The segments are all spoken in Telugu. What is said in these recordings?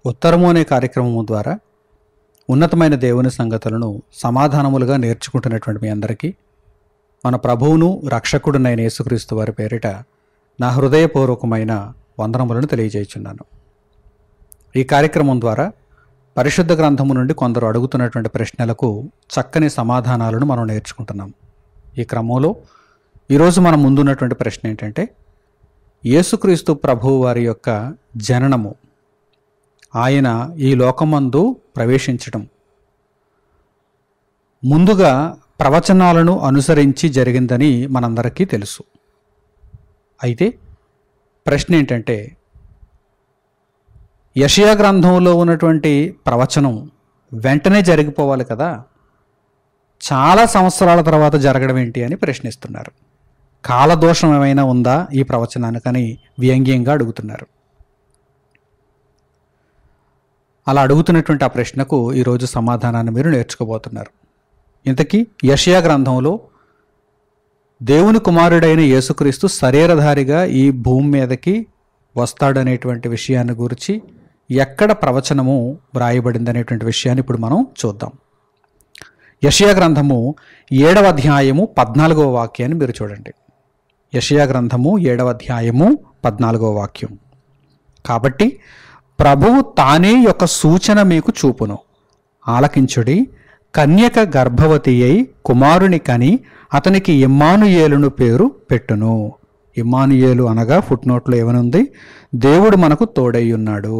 ఉత్తరము అనే కార్యక్రమము ద్వారా ఉన్నతమైన దేవుని సంగతులను సమాధానములుగా నేర్చుకుంటున్నటువంటి మీ అందరికీ మన ప్రభువును రక్షకుడునైన యేసుక్రీస్తు వారి పేరిట నా హృదయపూర్వకమైన వందనములను తెలియజేయుచున్నాను. ఈ కార్యక్రమం ద్వారా పరిశుద్ధ గ్రంథము నుండి కొందరు అడుగుతున్నటువంటి ప్రశ్నలకు చక్కని సమాధానాలను మనం నేర్చుకుంటున్నాం. ఈ క్రమంలో ఈరోజు మనం ముందున్నటువంటి ప్రశ్న ఏంటంటే, యేసుక్రీస్తు ప్రభువు వారి యొక్క జననము, ఆయన ఈ లోకమందు ప్రవేశించటం ముందుగా ప్రవచనాలను అనుసరించి జరిగిందని మనందరికీ తెలుసు. అయితే ప్రశ్న ఏంటంటే, యెషయా గ్రంథంలో ఉన్నటువంటి ప్రవచనం వెంటనే జరిగిపోవాలి కదా, చాలా సంవత్సరాల తర్వాత జరగడం ఏంటి అని ప్రశ్నిస్తున్నారు. కాలదోషం ఏమైనా ఉందా ఈ ప్రవచనానికని వ్యంగ్యంగా అడుగుతున్నారు. అలా అడుగుతున్నటువంటి ఆ ప్రశ్నకు ఈరోజు సమాధానాన్ని మీరు నేర్చుకోబోతున్నారు. ఇంతకీ యెషయా గ్రంథంలో దేవుని కుమారుడైన యేసుక్రీస్తు శరీరధారిగా ఈ భూమి మీదకి వస్తాడనేటువంటి విషయాన్ని గురించి ఎక్కడ ప్రవచనము వ్రాయబడిందనేటువంటి విషయాన్ని ఇప్పుడు మనం చూద్దాం. యెషయా గ్రంథము 7వ అధ్యాయము 14వ వాక్యాన్ని మీరు చూడండి. యెషయా గ్రంథము 7వ అధ్యాయము 14వ వాక్యం. కాబట్టి ప్రభువు తానే యొక్క సూచన మీకు చూపును, ఆలకించుడి. కన్యక గర్భవతి అయి కుమారుని కని అతనికి ఇమ్మానుయేలును పేరు పెట్టును. ఇమ్మానుయేలు అనగా ఫుట్నోట్లో ఏమనుంది? దేవుడు మనకు తోడై ఉన్నాడు.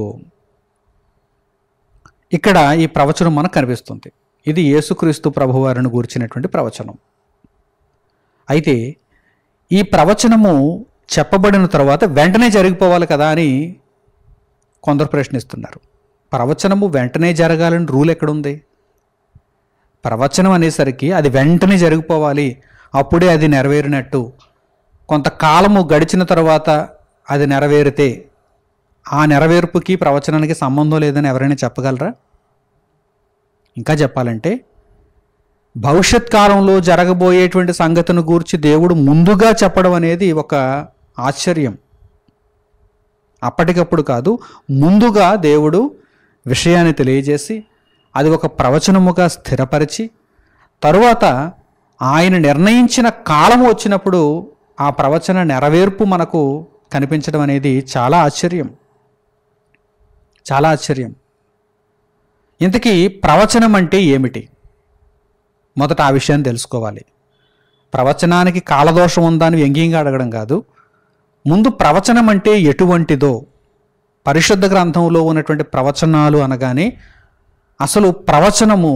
ఇక్కడ ఈ ప్రవచనం మనకు కనిపిస్తుంది. ఇది యేసుక్రీస్తు ప్రభువారిని గూర్చినటువంటి ప్రవచనం. అయితే ఈ ప్రవచనము చెప్పబడిన తర్వాత వెంటనే జరిగిపోవాలి కదా అని కొందరు ప్రశ్నిస్తున్నారు. ప్రవచనము వెంటనే జరగాలని రూల్ ఎక్కడుంది? ప్రవచనం అనేసరికి అది వెంటనే జరిగిపోవాలి, అప్పుడే అది నెరవేరినట్టు. కొంతకాలము గడిచిన తర్వాత అది నెరవేరితే ఆ నెరవేర్పుకి ప్రవచనానికి సంబంధం లేదని ఎవరైనా చెప్పగలరా? ఇంకా చెప్పాలంటే, భవిష్యత్ కాలంలో జరగబోయేటువంటి సంగతిని గూర్చి దేవుడు ముందుగా చెప్పడం అనేది ఒక ఆశ్చర్యం. అప్పటికప్పుడు కాదు, ముందుగా దేవుడు విషయాన్ని తెలియజేసి అది ఒక ప్రవచనముగా స్థిరపరిచి తరువాత ఆయన నిర్ణయించిన కాలం వచ్చినప్పుడు ఆ ప్రవచన నెరవేర్పు మనకు కనిపించడం అనేది చాలా ఆశ్చర్యం, చాలా ఆశ్చర్యం. ఇంతకీ ప్రవచనం అంటే ఏమిటి? మొదట ఆ విషయాన్ని తెలుసుకోవాలి. ప్రవచనానికి కాలదోషం ఉందా అని వ్యంగ్యంగా అడగడం కాదు. ముందు ప్రవచనం అంటే ఎటువంటిదో, పరిశుద్ధ గ్రంథంలో ఉన్నటువంటి ప్రవచనాలు అనగానే అసలు ప్రవచనము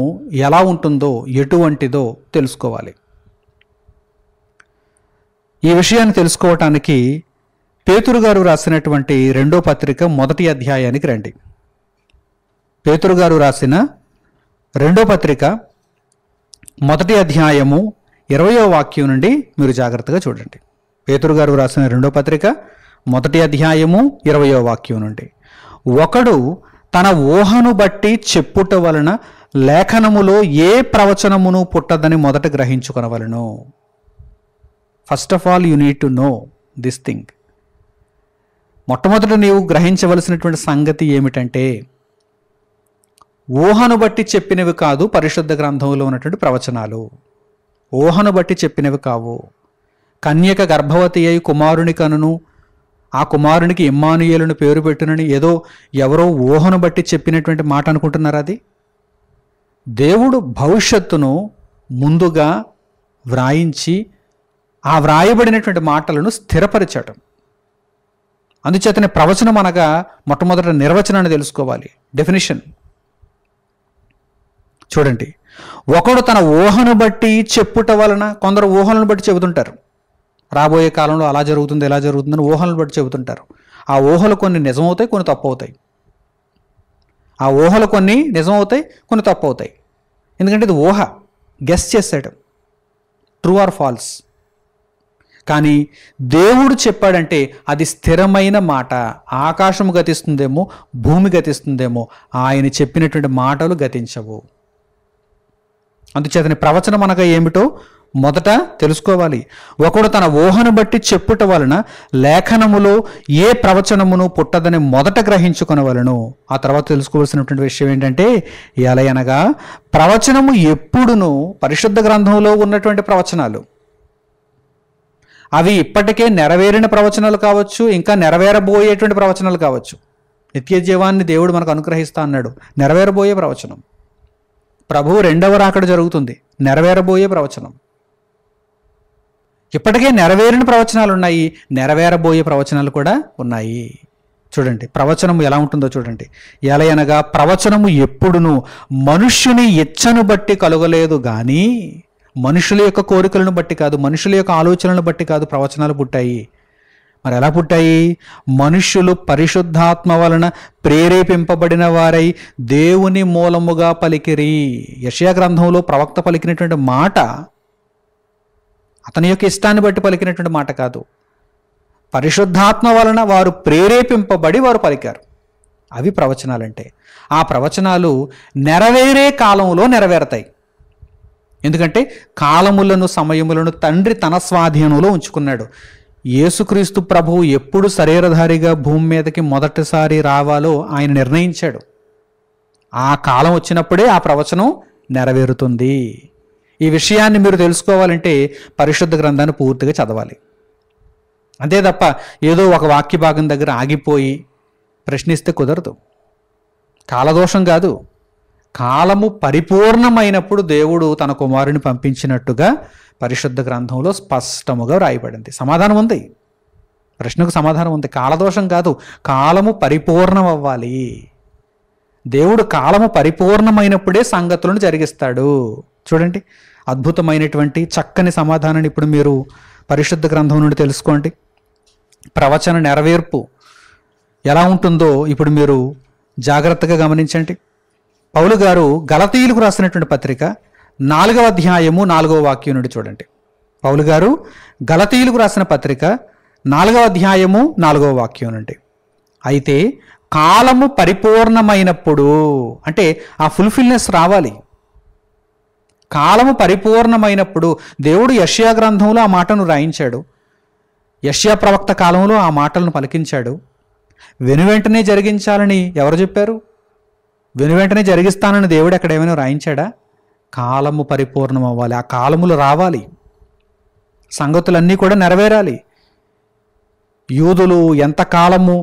ఎలా ఉంటుందో, ఎటువంటిదో తెలుసుకోవాలి. ఈ విషయాన్ని తెలుసుకోవటానికి పేతురు గారు రాసినటువంటి 2వ పత్రిక 1వ అధ్యాయానికి రండి. పేతురు గారు రాసిన 2వ పత్రిక 1వ అధ్యాయము 20వ వాక్యం నుండి మీరు జాగ్రత్తగా చూడండి. పేతురు గారు రాసిన 2వ పత్రిక 1వ అధ్యాయము 20వ వాక్యం నుండి, ఒకడు తన ఊహను బట్టి చెప్పుట వలన లేఖనములో ఏ ప్రవచనమును పుట్టదని మొదట గ్రహించుకొనవలెను. First of all you need to know this thing. మొట్టమొదట నీవు గ్రహించవలసినటువంటి సంగతి ఏమిటంటే, ఊహను బట్టి చెప్పినవి కాదు పరిశుద్ధ గ్రంథంలో ఉన్నటువంటి ప్రవచనాలు. ఊహను బట్టి చెప్పినవి కావు. కన్యక గర్భవతి అయి కుమారుని కనును, ఆ కుమారునికి ఇమ్మానుయేలును పేరు పెట్టునని ఏదో ఎవరో ఊహను బట్టి చెప్పినటువంటి మాట అనుకుంటున్నారు. అది దేవుడు భవిష్యత్తును ముందుగా వ్రాయించి ఆ వ్రాయబడినటువంటి మాటలను స్థిరపరచడం. అందుచేతనే ప్రవచనం అనగా మొట్టమొదట నిర్వచనాన్ని తెలుసుకోవాలి, డెఫినిషన్. చూడండి, ఒకడు తన ఊహను బట్టి చెప్పుట వలన, కొందరు ఊహలను బట్టి చెబుతుంటారు. రాబోయే కాలంలో అలా జరుగుతుంది, ఎలా జరుగుతుందని ఊహలను బట్టి చెబుతుంటారు. ఆ ఊహలు కొన్ని నిజమవుతాయి, కొన్ని తప్పు అవుతాయి. ఆ ఊహలు కొన్ని నిజమవుతాయి, కొన్ని తప్పు అవుతాయి. ఎందుకంటే ఇది ఊహ, గెస్ చేసాడు, ట్రూ ఆర్ ఫాల్స్. కానీ దేవుడు చెప్పాడంటే అది స్థిరమైన మాట. ఆకాశము గతిస్తుందేమో, భూమి గతిస్తుందేమో, ఆయన చెప్పినటువంటి మాటలు గతించవు. అందుచేతని ప్రవచనం అనగా ఏమిటో మొదట తెలుసుకోవాలి. ఒకడు తన ఊహను బట్టి చెప్పుట వలన లేఖనములో ఏ ప్రవచనమును పుట్టదని మొదట గ్రహించుకొనవలెను. ఆ తర్వాత తెలుసుకోవాల్సినటువంటి విషయం ఏంటంటే, ఎలయనగా ప్రవచనము ఎప్పుడును పరిశుద్ధ గ్రంథంలో ఉన్నటువంటి ప్రవచనాలు, అవి ఇప్పటికే నెరవేరిన ప్రవచనాలు కావచ్చు, ఇంకా నెరవేరబోయేటువంటి ప్రవచనాలు కావచ్చు. నిత్య జీవాన్ని దేవుడు మనకు అనుగ్రహిస్తా అన్నాడు, నెరవేరబోయే ప్రవచనం. ప్రభువు రెండవ రాకడ జరుగుతుంది, నెరవేరబోయే ప్రవచనం. ఇప్పటికే నెరవేరిన ప్రవచనాలు ఉన్నాయి, నెరవేరబోయే ప్రవచనాలు కూడా ఉన్నాయి. చూడండి ప్రవచనము ఎలా ఉంటుందో చూడండి. ఎలయనగా ప్రవచనము ఎప్పుడును మనుష్యుని ఇచ్చను బట్టి కలుగలేదు కానీ, మనుషుల యొక్క కోరికలను బట్టి కాదు, మనుషుల యొక్క ఆలోచనలను బట్టి కాదు ప్రవచనాలు పుట్టాయి. మరి ఎలా పుట్టాయి? మనుష్యులు పరిశుద్ధాత్మ వలన ప్రేరేపింపబడిన వారై దేవుని మూలముగా పలికిరి. యెషయా గ్రంథంలో ప్రవక్త పలికినటువంటి మాట అతని యొక్క ఇష్టాన్ని బట్టి పలికినటువంటి మాట కాదు, పరిశుద్ధాత్మ వలన వారు ప్రేరేపింపబడి వారు పలికారు. అవి ప్రవచనాలంటే. ఆ ప్రవచనాలు నెరవేరే కాలంలో నెరవేరతాయి. ఎందుకంటే కాలములను సమయములను తండ్రి తన స్వాధీనంలో ఉంచుకున్నాడు. యేసుక్రీస్తు ప్రభువు ఎప్పుడు శరీరధారిగా భూమి మీదకి మొదటిసారి రావాలో ఆయన నిర్ణయించాడు. ఆ కాలం వచ్చినప్పుడే ఆ ప్రవచనం నెరవేరుతుంది. ఈ విషయాన్ని మీరు తెలుసుకోవాలంటే పరిశుద్ధ గ్రంథాన్ని పూర్తిగా చదవాలి. అంతే తప్ప ఏదో ఒక వాక్య భాగం దగ్గర ఆగిపోయి ప్రశ్నిస్తే కుదరదు. కాలదోషం కాదు, కాలము పరిపూర్ణమైనప్పుడు దేవుడు తన కుమారుని పంపించినట్టుగా పరిశుద్ధ గ్రంథంలో స్పష్టముగా రాయబడింది. సమాధానం ఉంది, ప్రశ్నకు సమాధానం ఉంది. కాలదోషం కాదు, కాలము పరిపూర్ణం అవ్వాలి. దేవుడు కాలము పరిపూర్ణమైనప్పుడే సంగతులను జరిగిస్తాడు. చూడండి అద్భుతమైనటువంటి చక్కని సమాధానాన్ని ఇప్పుడు మీరు పరిశుద్ధ గ్రంథం నుండి తెలుసుకోండి. ప్రవచన నెరవేర్పు ఎలా ఉంటుందో ఇప్పుడు మీరు జాగ్రత్తగా గమనించండి. పౌలు గారు గలతీయులకు రాసినటువంటి పత్రిక 4వ అధ్యాయము 4వ వాక్యం నుండి చూడండి. పౌలు గారు గలతీయులకు రాసిన పత్రిక 4వ అధ్యాయము 4వ వాక్యం నుండి, అయితే కాలము పరిపూర్ణమైనప్పుడు, అంటే ఆ ఫుల్ఫిల్నెస్ రావాలి. కాలము పరిపూర్ణమైనప్పుడు దేవుడు యెషయా గ్రంథంలో ఆ మాటను రాయించాడు. యెషయా ప్రవక్త కాలంలో ఆ మాటలను పలికించాడు. వెనువెంటనే జరిగించాలని ఎవరు చెప్పారు? వెనువెంటనే జరిగిస్తానని దేవుడు ఎక్కడ ఏమైనా రాయించాడా? కాలము పరిపూర్ణం అవ్వాలి, ఆ కాలములు రావాలి, సంగతులన్నీ కూడా నెరవేరాలి. యూదులు ఎంతకాలము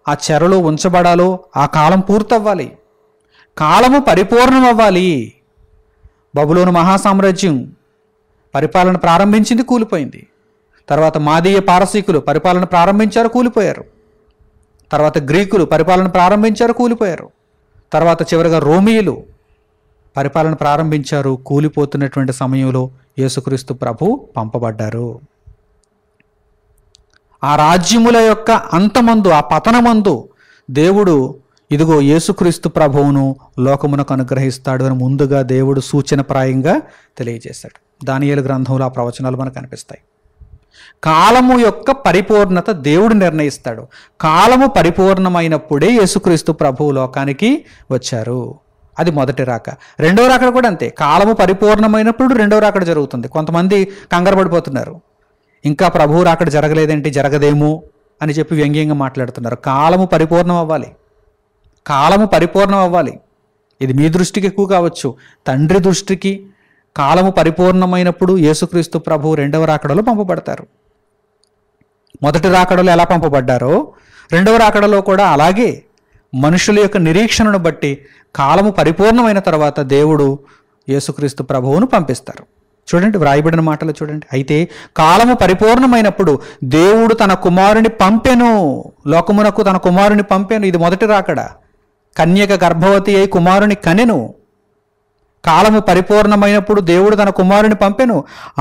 ఆ చెరలో ఉంచబడాలో ఆ కాలం పూర్తవ్వాలి, కాలము పరిపూర్ణం అవ్వాలి. బబులోను మహాసామ్రాజ్యం పరిపాలన ప్రారంభించింది, కూలిపోయింది. తర్వాత మాదీయ పారసీకులు పరిపాలన ప్రారంభించారు, కూలిపోయారు. తర్వాత గ్రీకులు పరిపాలన ప్రారంభించారు, కూలిపోయారు. తర్వాత చివరిగా రోమియులు పరిపాలన ప్రారంభించారు, కూలిపోతున్నటువంటి సమయంలో యేసుక్రీస్తు ప్రభు పంపబడ్డారు. ఆ రాజ్యముల యొక్క అంతమందు, ఆ పతనమందు దేవుడు ఇదిగో యేసుక్రీస్తు ప్రభువును లోకమునకు అనుగ్రహిస్తాడు అని ముందుగా దేవుడు సూచనప్రాయంగా తెలియజేశాడు. దానియేలు గ్రంథంలో ఆ ప్రవచనాలు మనకు కనిపిస్తాయి. కాలము యొక్క పరిపూర్ణత దేవుడు నిర్ణయిస్తాడు. కాలము పరిపూర్ణమైనప్పుడే యేసుక్రీస్తు ప్రభువు లోకానికి వచ్చారు. అది మొదటి రాక. రెండవ రాకడ కూడా అంతే, కాలము పరిపూర్ణమైనప్పుడు రెండవ రాకడ జరుగుతుంది. కొంతమంది కంగారు పడిపోతున్నారు, ఇంకా ప్రభువు రాకడ జరగలేదేంటి, జరగదేమో అని చెప్పి వ్యంగ్యంగా మాట్లాడుతున్నారు. కాలము పరిపూర్ణం అవ్వాలి, కాలము పరిపూర్ణం అవ్వాలి. ఇది మీ దృష్టికి ఎక్కువ కావచ్చు, తండ్రి దృష్టికి కాలము పరిపూర్ణమైనప్పుడు యేసుక్రీస్తు ప్రభువు రెండవ రాకడలో పంపబడతారు. మొదటి రాకడలో ఎలా పంపబడ్డారో రెండవ రాకడలో కూడా అలాగే మనుషుల యొక్క నిరీక్షణను బట్టి కాలము పరిపూర్ణమైన తర్వాత దేవుడు యేసుక్రీస్తు ప్రభువును పంపిస్తారు. చూడండి వ్రాయబడిన మాటలు చూడండి. అయితే కాలము పరిపూర్ణమైనప్పుడు దేవుడు తన కుమారుని పంపెను, లోకమునకు తన కుమారుని పంపెను. ఇది మొదటి రాకడ. కన్యక గర్భవతి అయి కుమారుని కనెను. కాలము పరిపూర్ణమైనప్పుడు దేవుడు తన కుమారుని పంపెను.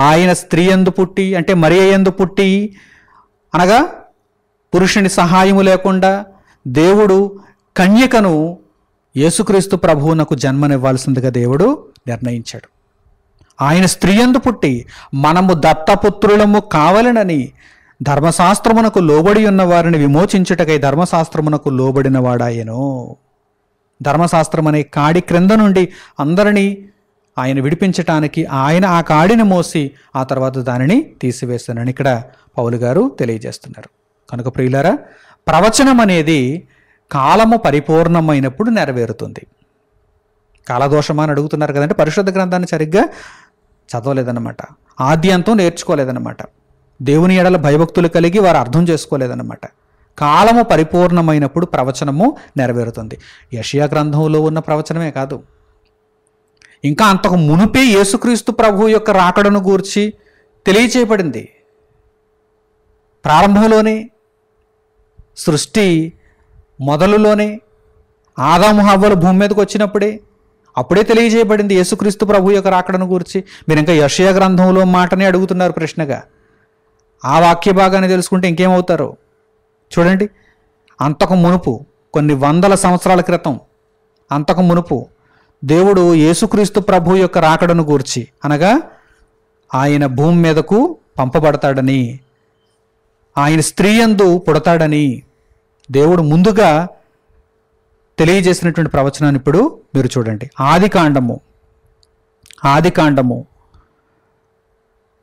ఆయన స్త్రీ యందు పుట్టి, అంటే మరియ యందు పుట్టి, అనగా పురుషుని సహాయము లేకుండా దేవుడు కన్యకను యేసుక్రీస్తు ప్రభువునకు జన్మనివ్వాల్సిందిగా దేవుడు నిర్ణయించాడు. ఆయన స్త్రీ యందు పుట్టి మనము దత్తపుత్రులము కావాలనని ధర్మశాస్త్రమునకు లోబడి ఉన్న వారిని విమోచించుటకై ధర్మశాస్త్రమునకు లోబడిన వాడాయను. ధర్మశాస్త్రం అనే కాడి క్రింద నుండి అందరినీ ఆయన విడిపించటానికి ఆయన ఆ కాడిని మోసి ఆ తర్వాత దానిని తీసివేస్తానని ఇక్కడ పౌలు గారు తెలియజేస్తున్నారు. కనుక ప్రియులారా, ప్రవచనం అనేది కాలము పరిపూర్ణమైనప్పుడు నెరవేరుతుంది. కాలదోషమా అని అడుగుతున్నారు కదంటే, పరిశుద్ధ గ్రంథాన్ని సరిగ్గా చదవలేదన్నమాట, ఆది అంతం నేర్చుకోలేదన్నమాట, దేవుని ఎడల భయభక్తులు కలిగి వారు అర్థం చేసుకోలేదన్నమాట. కాలము పరిపూర్ణమైనప్పుడు ప్రవచనము నెరవేరుతుంది. యెషయా గ్రంథంలో ఉన్న ప్రవచనమే కాదు, ఇంకా అంతకు మునుపే యేసుక్రీస్తు ప్రభువు యొక్క రాకడను గూర్చి తెలియచేయబడింది. ప్రారంభంలోనే, సృష్టి మొదలులోనే, ఆదాము హవ్వలు భూమి మీదకి వచ్చినప్పుడే అప్పుడే తెలియజేయబడింది యేసుక్రీస్తు ప్రభు యొక్క రాకడను గురించి. మీరు ఇంకా యెషయా గ్రంథంలో మాటనే అడుగుతున్నారు ప్రశ్నగా. ఆ వాక్య భాగాన్ని తెలుసుకుంటే ఇంకేమవుతారో చూడండి. అంతకు మునుపు, కొన్ని వందల సంవత్సరాల క్రితం, అంతకు మునుపు దేవుడు యేసుక్రీస్తు ప్రభు యొక్క రాకడను గూర్చి, అనగా ఆయన భూమి మీదకు పంపబడతాడని, ఆయన స్త్రీ యందు పుడతాడని దేవుడు ముందుగా తెలియజేసినటువంటి ప్రవచనాన్ని ఇప్పుడు మీరు చూడండి. ఆది కాండము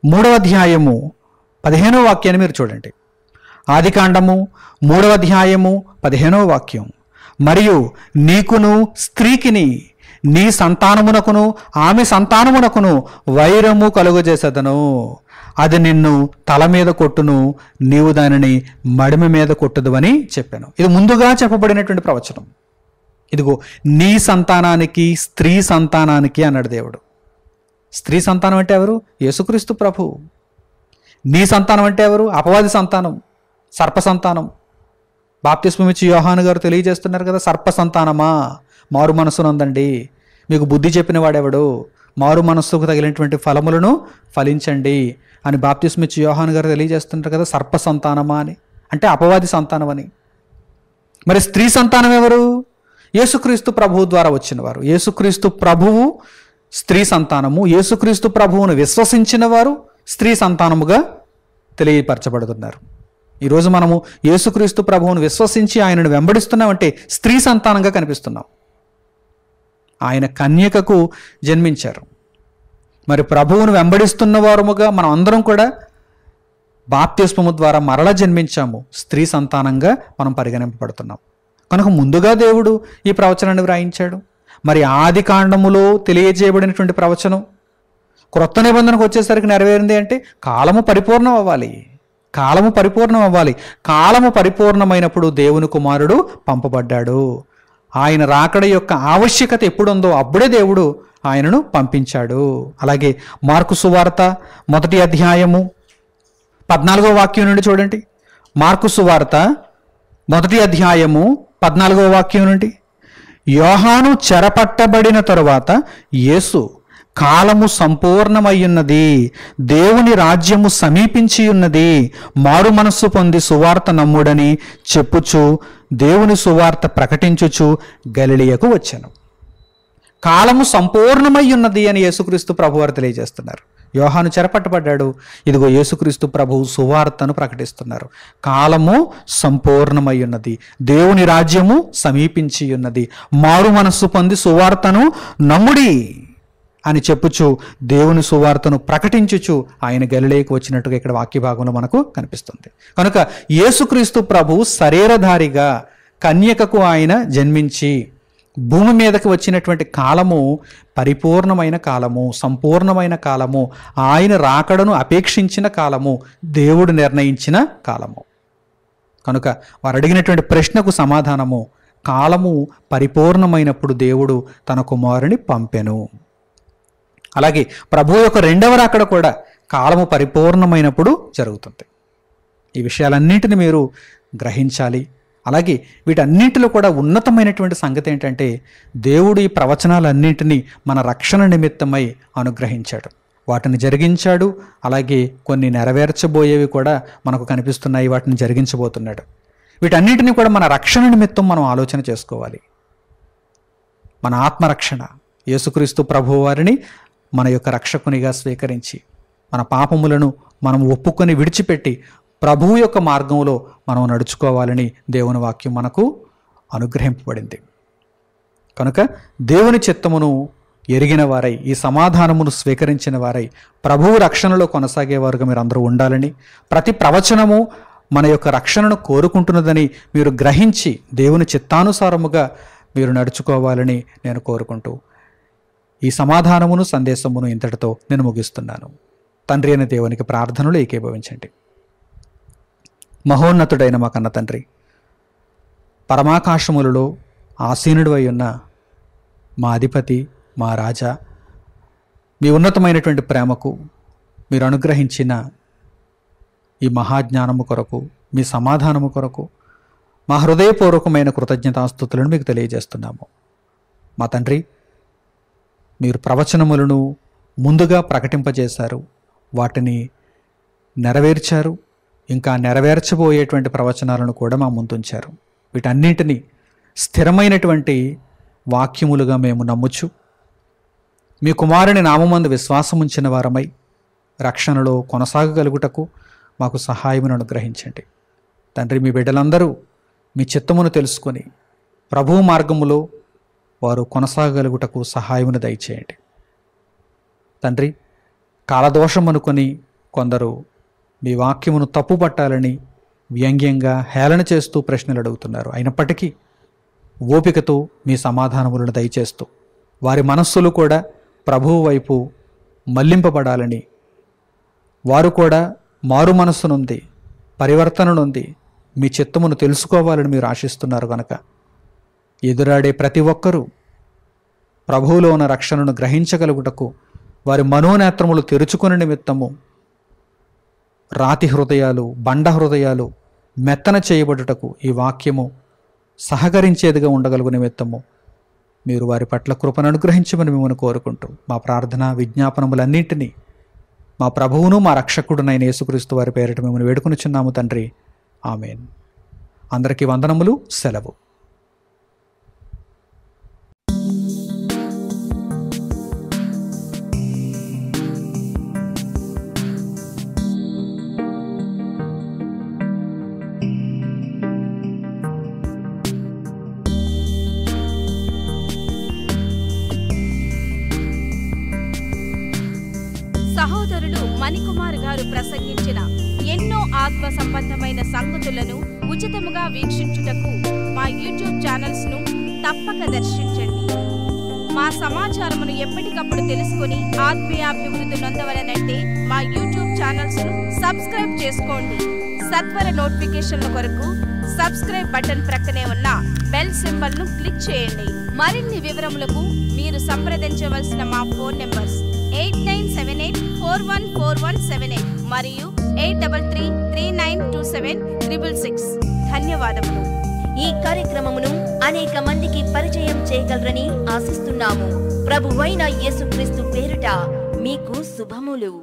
3వ అధ్యాయము 15వ వాక్యాన్ని మీరు చూడండి. ఆది కాండము 3వ అధ్యాయము 15వ వాక్యం. మరియు నీకును స్త్రీకిని, నీ సంతానమునకును ఆమె సంతానమునకును వైరము కలుగజేసేదను. అది నిన్ను తల మీద కొట్టును, నీవు దానిని మడిమ మీద కొట్టుదు అని చెప్పాను. ఇది ముందుగా చెప్పబడినటువంటి ప్రవచనం. ఇదిగో నీ సంతానానికి, స్త్రీ సంతానానికి అన్నాడు దేవుడు. స్త్రీ సంతానం అంటే ఎవరు? యేసుక్రీస్తు ప్రభు. నీ సంతానం అంటే ఎవరు? అపవాది సంతానం, సర్ప సంతానం. బాప్తిస్మం ఇచ్చి యోహాను గారు తెలియజేస్తున్నారు కదా, సర్ప సంతానమా, మారు మనస్సునందండి, మీకు బుద్ధి చెప్పిన వాడెవడు, మారు మనస్సుకు తగిలినటువంటి ఫలములను ఫలించండి అని బాప్తిస్మం ఇచ్చి యోహాను గారు తెలియజేస్తున్నారు కదా. సర్ప సంతానమా అని అంటే అపవాది సంతానం అని. మరి స్త్రీ సంతానం ఎవరు? యేసుక్రీస్తు ప్రభువు ద్వారా వచ్చిన వారు. యేసుక్రీస్తు ప్రభువు స్త్రీ సంతానము. యేసుక్రీస్తు ప్రభువును విశ్వసించిన వారు స్త్రీ సంతానముగా తెలియపరచబడుతున్నారు. ఈరోజు మనము యేసుక్రీస్తు ప్రభువును విశ్వసించి ఆయనను వెంబడిస్తున్నామంటే స్త్రీ సంతానంగా కనిపిస్తున్నాం. ఆయన కన్యకకు జన్మించారు. మరి ప్రభువును వెంబడిస్తున్న వారముగా మనం అందరం కూడా బాప్తిస్మము ద్వారా మరల జన్మించాము. స్త్రీ సంతానంగా మనం పరిగణింపబడుతున్నాం. కనుక ముందుగా దేవుడు ఈ ప్రవచనాన్ని వ్రాయించాడు. మరి ఆది కాండములో తెలియజేయబడినటువంటి ప్రవచనం క్రొత్త నిబంధనకు వచ్చేసరికి నెరవేరింది అంటే కాలము పరిపూర్ణం అవ్వాలి. కాలము పరిపూర్ణం అవ్వాలి. కాలము పరిపూర్ణమైనప్పుడు దేవుని కుమారుడు పంపబడ్డాడు. ఆయన రాకడ యొక్క ఆవశ్యకత ఎప్పుడుందో అప్పుడే దేవుడు ఆయనను పంపించాడు. అలాగే మార్కు సువార్త 1వ అధ్యాయము 14వ వాక్యం నుండి చూడండి. మార్కు సువార్త 1వ అధ్యాయము 14వ వాక్యం నుండి. యోహాను చెరపట్టబడిన తరువాత యేసు, కాలము సంపూర్ణమయ్యున్నది, దేవుని రాజ్యము సమీపించి ఉన్నది, మారు మనస్సు పొంది సువార్త నమ్ముడని చెప్పుచు దేవుని సువార్త ప్రకటించుచు గలిలయకు వచ్చాను. కాలము సంపూర్ణమయ్యున్నది అని యేసుక్రీస్తు ప్రభువారు తెలియజేస్తున్నారు. యోహాను చెరపట్టబడ్డాడు, ఇదిగో యేసుక్రీస్తు ప్రభువు సువార్తను ప్రకటిస్తున్నారు. కాలము సంపూర్ణమయ్యున్నది, దేవుని రాజ్యము సమీపించి ఉన్నది, మారు మనస్సు పొంది సువార్తను నమ్ముడి అని చెప్పుచు దేవుని సువార్తను ప్రకటించుచు ఆయన గలిలయకు వచ్చినట్టుగా ఇక్కడ వాక్య భాగంలో మనకు కనిపిస్తుంది. కనుక యేసుక్రీస్తు ప్రభువు శరీరధారిగా కన్యకకు ఆయన జన్మించి భూమి మీదకి వచ్చినటువంటి కాలము పరిపూర్ణమైన కాలము, సంపూర్ణమైన కాలము, ఆయన రాకడను అపేక్షించిన కాలము, దేవుడు నిర్ణయించిన కాలము. కనుక వారు అడిగినటువంటి ప్రశ్నకు సమాధానము, కాలము పరిపూర్ణమైనప్పుడు దేవుడు తన కుమారుని పంపెను. అలాగే ప్రభు యొక్క రెండవ రాకడ కూడా కాలము పరిపూర్ణమైనప్పుడు జరుగుతుంది. ఈ విషయాలన్నింటినీ మీరు గ్రహించాలి. అలాగే వీటన్నింటిలో కూడా ఉన్నతమైనటువంటి సంగతి ఏంటంటే దేవుడు ఈ ప్రవచనాలన్నింటినీ మన రక్షణ నిమిత్తమై అనుగ్రహించాడు, వాటిని జరిగించాడు. అలాగే కొన్ని నెరవేర్చబోయేవి కూడా మనకు కనిపిస్తున్నాయి, వాటిని జరిగించబోతున్నాడు. వీటన్నింటినీ కూడా మన రక్షణ నిమిత్తం మనం ఆలోచన చేసుకోవాలి. మన ఆత్మరక్షణ, యేసుక్రీస్తు ప్రభువు వారిని మన యొక్క రక్షకునిగా స్వీకరించి మన పాపములను మనం ఒప్పుకొని విడిచిపెట్టి ప్రభువు యొక్క మార్గంలో మనం నడుచుకోవాలని దేవుని వాక్యం మనకు అనుగ్రహింపబడింది. కనుక దేవుని చిత్తమును ఎరిగిన వారై, ఈ సమాధానమును స్వీకరించిన వారై ప్రభువు రక్షణలో కొనసాగేవారుగా మీరు అందరూ ఉండాలని, ప్రతి ప్రవచనము మన యొక్క రక్షణను కోరుకుంటున్నదని మీరు గ్రహించి దేవుని చిత్తానుసారముగా మీరు నడుచుకోవాలని నేను కోరుకుంటూ ఈ సమాధానమును సందేశమును ఇంతటితో నేను ముగిస్తున్నాను. తండ్రి అయిన దేవునికి ప్రార్థనలు ఏకీభవించండి. మహోన్నతుడైన మా కన్న తండ్రి, పరమాకాశములలో ఆసీనుడు అయి ఉన్న మా అధిపతి, మా రాజా, మీ ఉన్నతమైనటువంటి ప్రేమకు మీరు అనుగ్రహించిన ఈ మహాజ్ఞానము కొరకు, మీ సమాధానము కొరకు మా హృదయపూర్వకమైన కృతజ్ఞతాస్తుతులను మీకు తెలియజేస్తున్నాము. మా తండ్రి, మీరు ప్రవచనములను ముందుగా ప్రకటింపజేశారు, వాటిని నెరవేర్చారు, ఇంకా నెరవేర్చబోయేటువంటి ప్రవచనాలను కూడా మా ముందుంచారు. వీటన్నింటినీ స్థిరమైనటువంటి వాక్యములుగా మేము నమ్ముచు మీ కుమారుని నామమందు విశ్వాసముంచిన వారమై రక్షణలో కొనసాగగలుగుటకు మాకు సహాయమును అనుగ్రహించండి. తండ్రి, మీ బిడ్డలందరూ మీ చిత్తమును తెలుసుకొని ప్రభువు మార్గములో వారు కొనసాగలుగుటకు సహాయమును దయచేయండి. తండ్రి, కాలదోషం అనుకొని కొందరు మీ వాక్యమును తప్పుపట్టాలని వ్యంగ్యంగా హేళన చేస్తూ ప్రశ్నలు అడుగుతున్నారు. అయినప్పటికీ ఓపికతో మీ సమాధానములను దయచేస్తూ వారి మనస్సులు కూడా ప్రభువు వైపు మళ్లింపబడాలని, వారు కూడా మారు మనస్సు నుండి, పరివర్తన నుండి మీ చిత్తమును తెలుసుకోవాలని మీరు ఆశిస్తున్నారు కనుక ఎదురాడే ప్రతి ఒక్కరూ ప్రభువులో ఉన్న రక్షణను గ్రహించగలుగుటకు వారి మనోనేత్రములు తెరుచుకుని నిమిత్తము రాతి హృదయాలు, బండ హృదయాలు మెత్తన చేయబడుటకు ఈ వాక్యము సహకరించేదిగా ఉండగలుగు నిమిత్తము మీరు వారి పట్ల కృపను అనుగ్రహించమని మిమ్మల్ని కోరుకుంటూ మా ప్రార్థన విజ్ఞాపనములన్నింటినీ మా ప్రభువును మా రక్షకుడునైన యేసుక్రీస్తు వారి పేరిట మిమ్మల్ని వేడుకొనుచున్నాము తండ్రి. ఆమేన్. అందరికీ వందనములు. సెలవు. సహోదరులు మణికుమార్ గారు ప్రసంగించిన ఎన్నో ఆత్మ సంబంధమైన సంగతులను ఉచితముగా వీక్షించుటకు మా యూట్యూబ్ ఛానల్స్ ను తప్పక దర్శించండి. మా సమాచారమును ఎప్పటికప్పుడు తెలుసుకుని ఆత్మీయాభివృద్ధి నొందవలనంటే మా యూట్యూబ్ ఛానల్స్ ను సబ్స్క్రైబ్ చేసుకోండి. సత్వర నోటిఫికేషన్ల కొరకు సబ్స్క్రైబ్ బటన్ ప్రక్కనే ఉన్న బెల్ సింబల్ ను క్లిక్ చేయండి. మరిన్ని వివరములకు మీరు సంప్రదించవలసిన మా ఫోన్ నెంబర్స్ 8978414178 మరియు 83392766. ధన్యవాదములు. ఈ కార్యక్రమమును అనేక మందికి పరిచయం చేయగలరని ఆశిస్తున్నాము. ప్రభువైన యేసుక్రీస్తు పేరిట మీకు శుభములు.